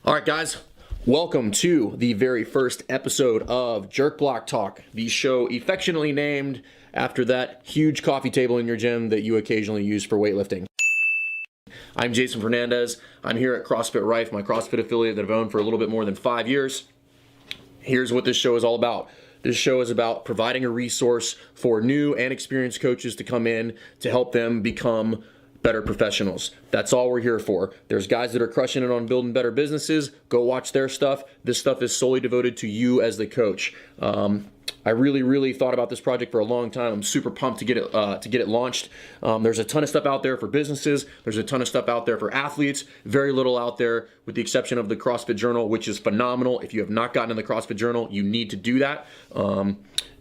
All right, guys, welcome to the very first episode of Jerk Block Talk, the show affectionately named after that huge coffee table in your gym that you occasionally use for weightlifting. I'm Jason Fernandez. I'm here at CrossFit Rife, my CrossFit affiliate that I've owned for a little bit more than 5 years. Here's what this show is all about. This show is about providing a resource for new and experienced coaches to come in to help them become better professionals. That's all we're here for. There's guys that are crushing it on building better businesses. Go watch their stuff. This stuff is solely devoted to you as the coach. I really thought about this project for a long time. I'm super pumped to get it launched. There's a ton of stuff out there for businesses. There's a ton of stuff out there for athletes. Very little out there, with the exception of the CrossFit Journal, which is phenomenal. If you have not gotten in the CrossFit Journal, you need to do that.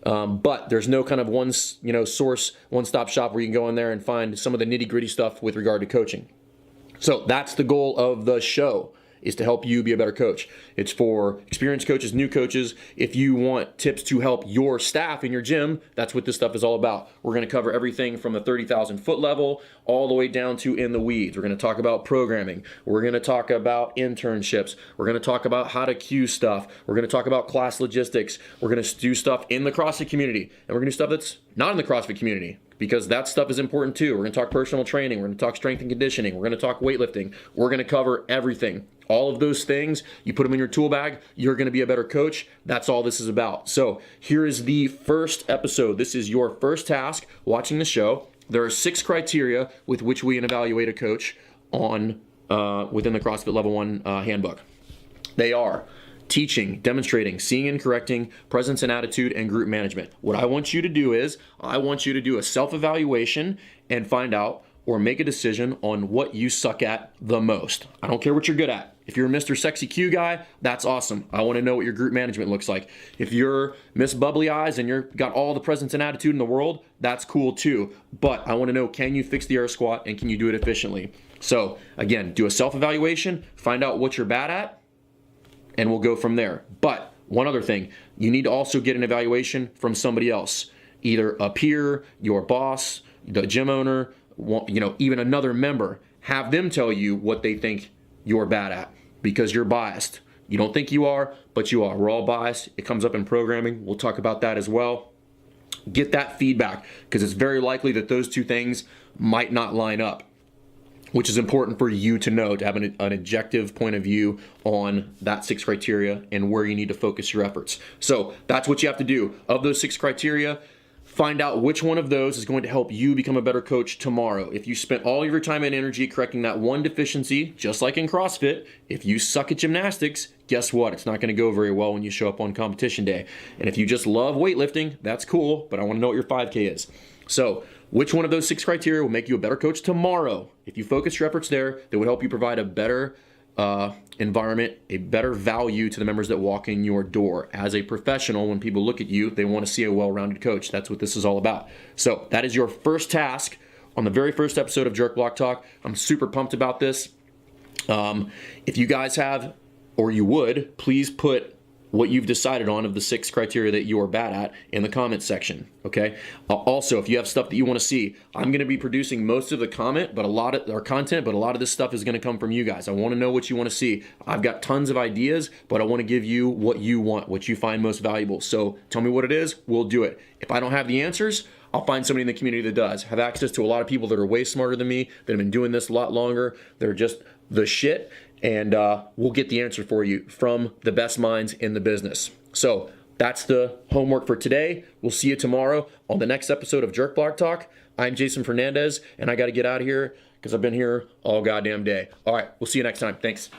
But there's no kind of one-stop shop where you can go in there and find some of the nitty-gritty stuff with regard to coaching. So that's the goal of the show, is to help you be a better coach. It's for experienced coaches, new coaches. If you want tips to help your staff in your gym, that's what this stuff is all about. We're gonna cover everything from the 30,000 foot level all the way down to in the weeds. We're gonna talk about programming. We're gonna talk about internships. We're gonna talk about how to queue stuff. We're gonna talk about class logistics. We're gonna do stuff in the CrossFit community. And we're gonna do stuff that's not in the CrossFit community, because that stuff is important too. We're gonna talk personal training. We're gonna talk strength and conditioning. We're gonna talk weightlifting. We're gonna cover everything. All of those things, you put them in your tool bag, you're gonna be a better coach. That's all this is about. So here is the first episode. This is your first task watching the show. There are 6 criteria with which we evaluate a coach on within the CrossFit Level 1 handbook. They are teaching, demonstrating, seeing and correcting, presence and attitude, and group management. What I want you to do is, I want you to do a self-evaluation and find out or make a decision on what you suck at the most. I don't care what you're good at. If you're a Mr. Sexy Q guy, that's awesome. I want to know what your group management looks like. If you're Miss Bubbly Eyes and you're got all the presence and attitude in the world, that's cool too. But I want to know, can you fix the air squat and can you do it efficiently? So again, do a self-evaluation, find out what you're bad at, and we'll go from there. But one other thing, you need to also get an evaluation from somebody else, either a peer, your boss, the gym owner, even another member. Have them tell you what they think you're bad at, because you're biased. You don't think you are, but you are. We're all biased. It comes up in programming. We'll talk about that as well. Get that feedback, because it's very likely that those two things might not line up, which is important for you to know, to have an objective point of view on that 6 criteria and where you need to focus your efforts. So that's what you have to do. Of those 6 criteria, find out which one of those is going to help you become a better coach tomorrow. If you spent all of your time and energy correcting that one deficiency, just like in CrossFit, if you suck at gymnastics, guess what? It's not going to go very well when you show up on competition day. And if you just love weightlifting, that's cool, but I want to know what your 5K is. So which one of those 6 criteria will make you a better coach tomorrow? If you focus your efforts there, that would help you provide a better environment, a better value to the members that walk in your door. As a professional, when people look at you, they want to see a well-rounded coach. That's what this is all about. So that is your first task on the very first episode of Jerk Block Talk. I'm super pumped about this. If you guys have, or you would, please put what you've decided on of the 6 criteria that you are bad at in the comments section, okay? Also, if you have stuff that you want to see, I'm going to be producing most of the content, but a lot of this stuff is going to come from you guys. I want to know what you want to see. I've got tons of ideas, but I want to give you what you want, what you find most valuable. So tell me what it is, we'll do it. If I don't have the answers, I'll find somebody in the community that does. I have access to a lot of people that are way smarter than me, that have been doing this a lot longer. They're just the shit. And we'll get the answer for you from the best minds in the business. So that's the homework for today. We'll see you tomorrow on the next episode of Jerk Block Talk. I'm Jason Fernandez, and I got to get out of here because I've been here all goddamn day. All right, we'll see you next time. Thanks.